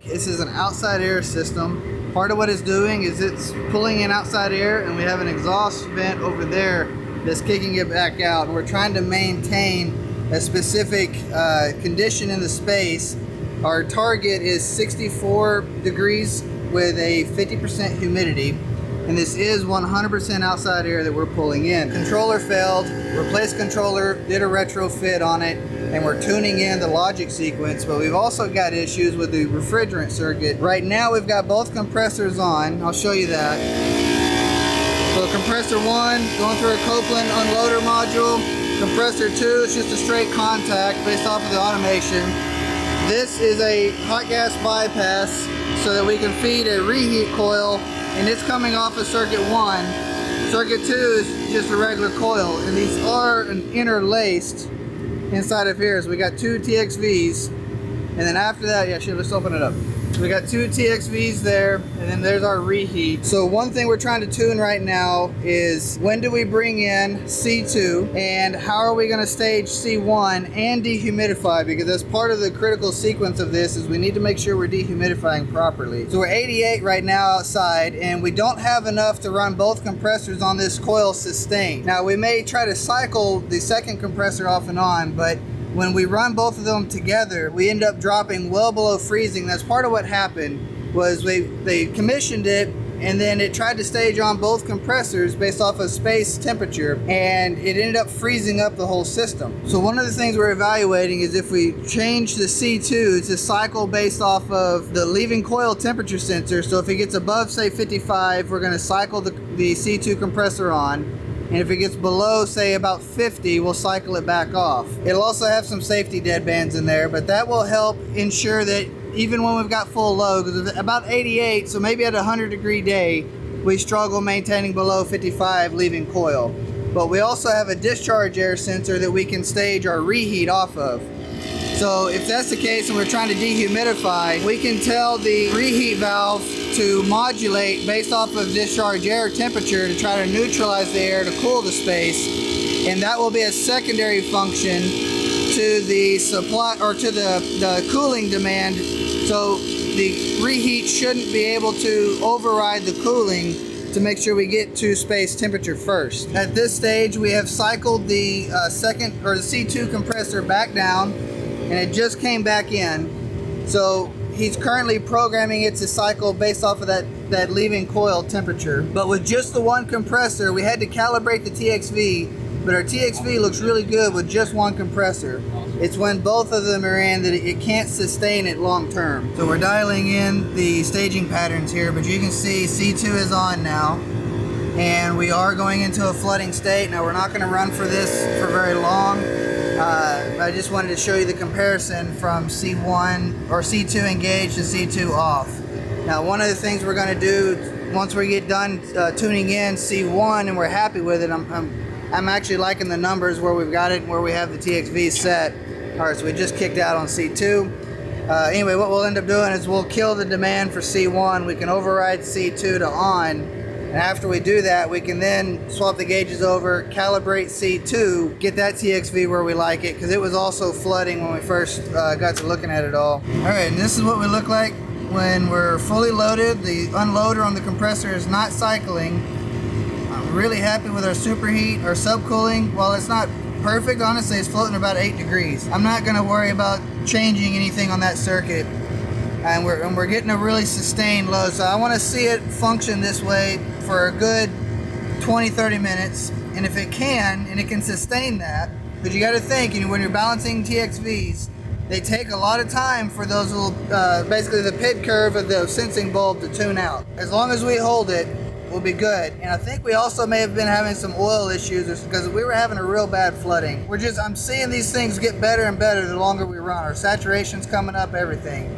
This is an outside air system. Part of what it's doing is it's pulling in outside air, and we have an exhaust vent over there that's kicking it back out. We're trying to maintain a specific condition in the space. Our target is 64 degrees with a 50% humidity, and this is 100% outside air that we're pulling in. Controller failed, replaced controller, did a retrofit on it, and we're tuning in the logic sequence, but we've also got issues with the refrigerant circuit. Right now we've got both compressors on. I'll show you that. So compressor 1 going through a Copeland unloader module. Compressor 2 is just a straight contact based off of the automation. This is a hot gas bypass so that we can feed a reheat coil, and it's coming off of circuit 1. Circuit 2 is just a regular coil, and these are interlaced inside of here. So we got 2 TXVs, and then after that, let's open it up. So we got 2 TXVs there, and then there's our reheat. So one thing we're trying to tune right now is when do we bring in C2, and how are we going to stage C1 and dehumidify, because that's part of the critical sequence of this, is we need to make sure we're dehumidifying properly. So we're 88 right now outside, and we don't have enough to run both compressors on this coil sustained. Now we may try to cycle the second compressor off and on, but when we run both of them together, we end up dropping well below freezing. That's part of what happened, was they commissioned it, and then it tried to stage on both compressors based off of space temperature, and it ended up freezing up the whole system. So one of the things we're evaluating is if we change the C2 to cycle based off of the leaving coil temperature sensor. So if it gets above, say, 55, we're going to cycle the C2 compressor on. And if it gets below, say, about 50, we'll cycle it back off. It'll also have some safety deadbands in there, but that will help ensure that even when we've got full load, because about 88, so maybe at a 100-degree day, we struggle maintaining below 55 leaving coil. But we also have a discharge air sensor that we can stage our reheat off of. So if that's the case and we're trying to dehumidify, we can tell the reheat valve to modulate based off of discharge air temperature to try to neutralize the air to cool the space, and that will be a secondary function to the supply, or to the cooling demand. So the reheat shouldn't be able to override the cooling to make sure we get to space temperature first. At this stage, we have cycled the the C2 compressor back down, and it just came back in. So he's currently programming it to cycle based off of that leaving coil temperature. But with just the one compressor, we had to calibrate the TXV, but our TXV looks really good with just one compressor. It's when both of them are in that it can't sustain it long term. So we're dialing in the staging patterns here, but you can see C2 is on now, and we are going into a flooding state. Now we're not going to run for this for very long. I just wanted to show you the comparison from C1 or C2 engaged to C2 off. Now one of the things we're going to do once we get done tuning in C1 and we're happy with it, I'm actually liking the numbers where we've got it and where we have the TXV set. Alright, so we just kicked out on C2. Anyway, what we'll end up doing is we'll kill the demand for C1. We can override C2 to on. And after we do that, we can then swap the gauges over, calibrate C2, get that TXV where we like it, because it was also flooding when we first got to looking at it all. Alright, and this is what we look like when we're fully loaded. The unloader on the compressor is not cycling. I'm really happy with our superheat. Our subcooling, while it's not perfect, honestly, it's floating about 8 degrees. I'm not going to worry about changing anything on that circuit. And we're getting a really sustained load, so I want to see it function this way for a good 20-30 minutes, and if it can, and it can sustain that, because you got to think, when you're balancing TXVs, they take a lot of time for those little, basically the PID curve of the sensing bulb to tune out. As long as we hold it, we'll be good. And I think we also may have been having some oil issues, because we were having a real bad flooding. I'm seeing these things get better and better the longer we run. Our saturation's coming up, everything.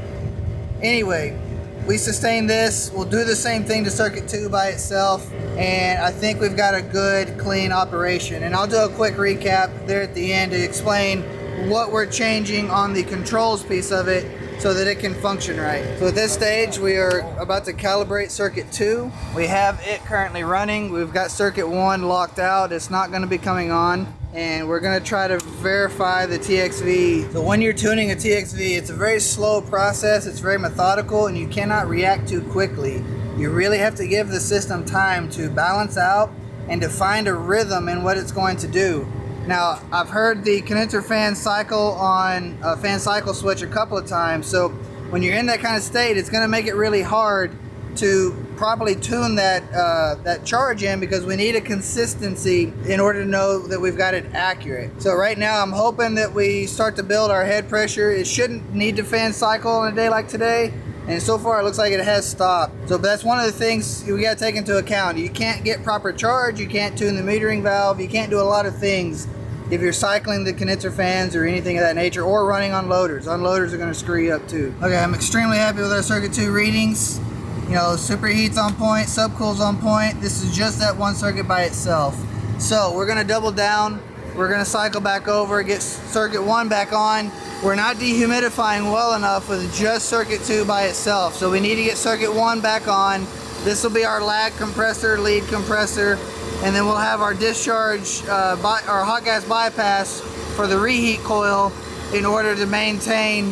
Anyway, we sustain this. We'll do the same thing to circuit 2 by itself, and I think we've got a good, clean operation. And I'll do a quick recap there at the end to explain what we're changing on the controls piece of it so that it can function right. So at this stage, we are about to calibrate circuit 2. We have it currently running. We've got circuit 1 locked out. It's not going to be coming on. And we're going to try to verify the TXV. So when you're tuning a TXV, it's a very slow process. It's very methodical, and you cannot react too quickly. You really have to give the system time to balance out and to find a rhythm in what it's going to do. Now, I've heard the condenser fan cycle on a fan cycle switch a couple of times, so when you're in that kind of state, it's going to make it really hard to properly tune that charge in, because we need a consistency in order to know that we've got it accurate. So right now, I'm hoping that we start to build our head pressure. It shouldn't need to fan cycle on a day like today, and so far it looks like it has stopped. So that's one of the things we got to take into account. You can't get proper charge, you can't tune the metering valve, you can't do a lot of things if you're cycling the condenser fans or anything of that nature, or running unloaders. Unloaders are going to screw you up too. Okay, I'm extremely happy with our circuit 2 readings. You know, superheat's on point, subcool's on point. This is just that one circuit by itself. So we're going to double down. We're going to cycle back over, get circuit 1 back on. We're not dehumidifying well enough with just circuit 2 by itself, so we need to get circuit 1 back on. This will be our lag compressor, lead compressor, and then we'll have our discharge, our hot gas bypass for the reheat coil in order to maintain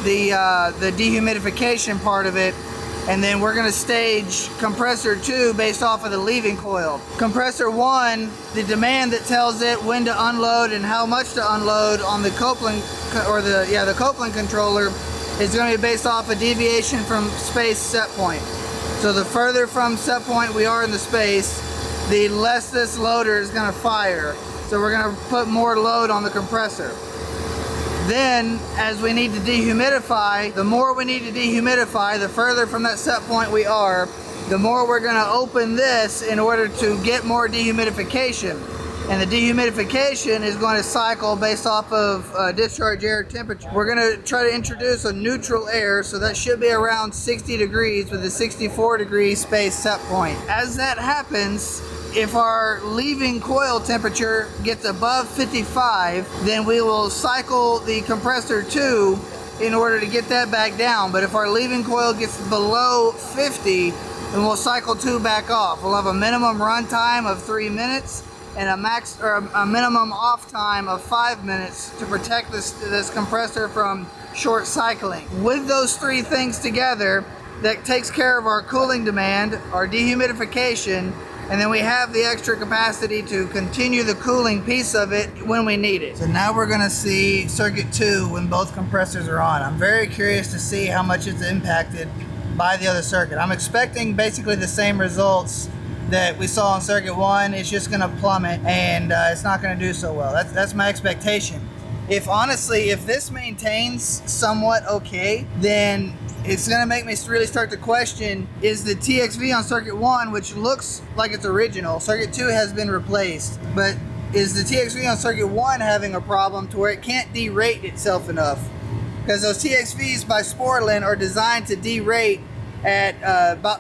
the dehumidification part of it. And then we're going to stage compressor 2 based off of the leaving coil. Compressor 1, the demand that tells it when to unload and how much to unload on the Copeland, or the Copeland controller, is going to be based off a deviation from space set point. So the further from set point we are in the space, the less this loader is going to fire. So we're going to put more load on the compressor. Then, as we need to dehumidify, the more we need to dehumidify, the further from that set point we are, the more we're going to open this in order to get more dehumidification. And the dehumidification is going to cycle based off of discharge air temperature. We're going to try to introduce a neutral air, so that should be around 60 degrees with a 64 degree space set point. As that happens, if our leaving coil temperature gets above 55, then we will cycle the compressor 2 in order to get that back down. But if our leaving coil gets below 50, then we'll cycle 2 back off. We'll have a minimum run time of 3 minutes and a minimum off time of 5 minutes to protect this compressor from short cycling. With those 3 things together, that takes care of our cooling demand, our dehumidification, and then we have the extra capacity to continue the cooling piece of it when we need it. So now we're gonna see circuit 2 when both compressors are on. I'm very curious to see how much it's impacted by the other circuit. I'm expecting basically the same results that we saw on circuit 1. It's just gonna plummet, and it's not gonna do so well. That's my expectation. If this maintains somewhat okay, then it's going to make me really start to question, is the TXV on circuit 1, which looks like it's original, circuit 2 has been replaced, but is the TXV on circuit 1 having a problem to where it can't derate itself enough? Because those TXVs by Sportland are designed to derate at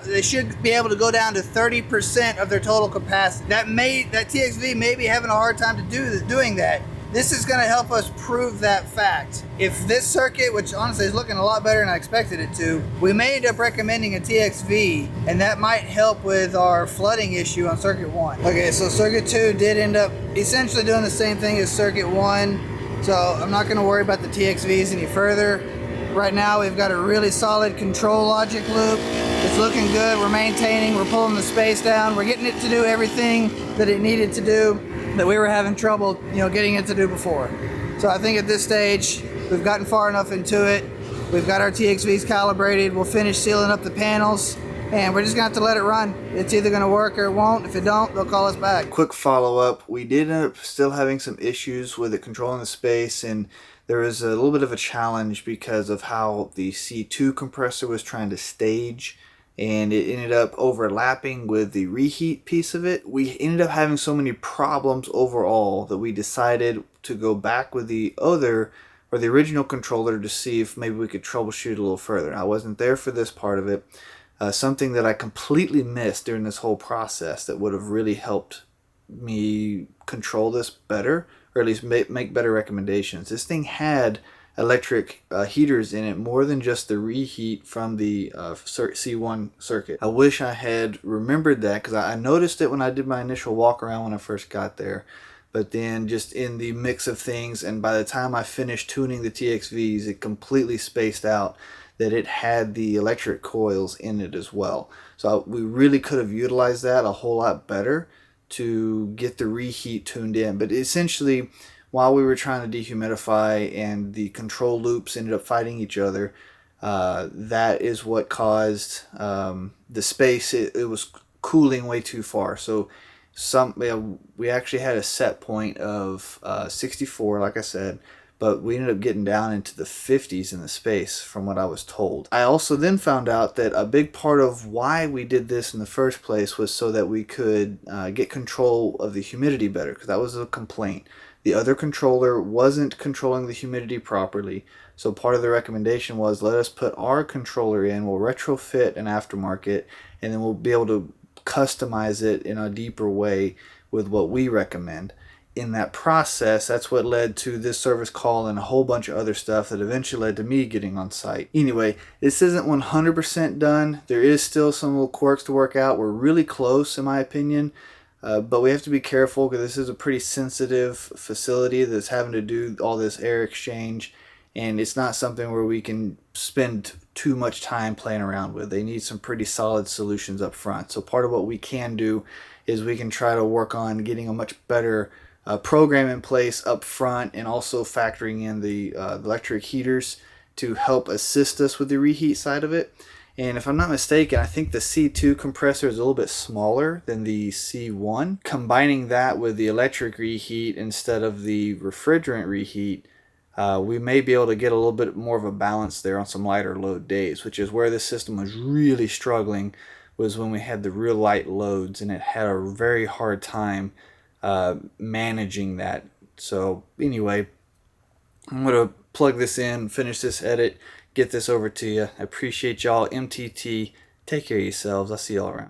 they should be able to go down to 30% of their total capacity. That TXV may be having a hard time doing that. This is going to help us prove that fact. If this circuit, which honestly is looking a lot better than I expected it to, we may end up recommending a TXV, and that might help with our flooding issue on circuit 1. Okay, so circuit 2 did end up essentially doing the same thing as circuit 1, so I'm not going to worry about the TXVs any further. Right now we've got a really solid control logic loop. It's looking good. We're maintaining, we're pulling the space down, we're getting it to do everything that it needed to do that we were having trouble, getting it to do before. So I think at this stage, we've gotten far enough into it. We've got our TXVs calibrated. We'll finish sealing up the panels, and we're just gonna have to let it run. It's either gonna work or it won't. If it don't, they'll call us back. Quick follow-up. We did end up still having some issues with it controlling the space, and there was a little bit of a challenge because of how the C2 compressor was trying to stage, and it ended up overlapping with the reheat piece of it. We ended up having so many problems overall that we decided to go back with the original controller to see if maybe we could troubleshoot a little further. I wasn't there for this part of it. Something that I completely missed during this whole process that would have really helped me control this better, or at least make better recommendations. This thing had electric heaters in it, more than just the reheat from the C1 circuit. I wish I had remembered that, because I noticed it when I did my initial walk around when I first got there. But then just in the mix of things, and by the time I finished tuning the TXVs, it completely spaced out that it had the electric coils in it as well. So we really could have utilized that a whole lot better to get the reheat tuned in. But essentially, while we were trying to dehumidify and the control loops ended up fighting each other, that is what caused the space. It was cooling way too far. So we actually had a set point of 64, like I said, but we ended up getting down into the 50s in the space from what I was told. I also then found out that a big part of why we did this in the first place was so that we could get control of the humidity better, because that was a complaint. The other controller wasn't controlling the humidity properly, so part of the recommendation was, let us put our controller in, we'll retrofit an aftermarket, and then we'll be able to customize it in a deeper way with what we recommend. In that process, that's what led to this service call and a whole bunch of other stuff that eventually led to me getting on site. Anyway, this isn't 100% done. There is still some little quirks to work out. We're really close, in my opinion, but we have to be careful, because this is a pretty sensitive facility that's having to do all this air exchange, and it's not something where we can spend too much time playing around with. They need some pretty solid solutions up front. So part of what we can do is we can try to work on getting a much better program in place up front, and also factoring in the electric heaters to help assist us with the reheat side of it. And if I'm not mistaken, I think the C2 compressor is a little bit smaller than the C1. Combining that with the electric reheat instead of the refrigerant reheat, we may be able to get a little bit more of a balance there on some lighter load days, which is where this system was really struggling, was when we had the real light loads, and it had a very hard time managing that. So anyway, I'm going to plug this in, finish this edit, get this over to you. I appreciate y'all. MTT, take care of yourselves. I'll see y'all around.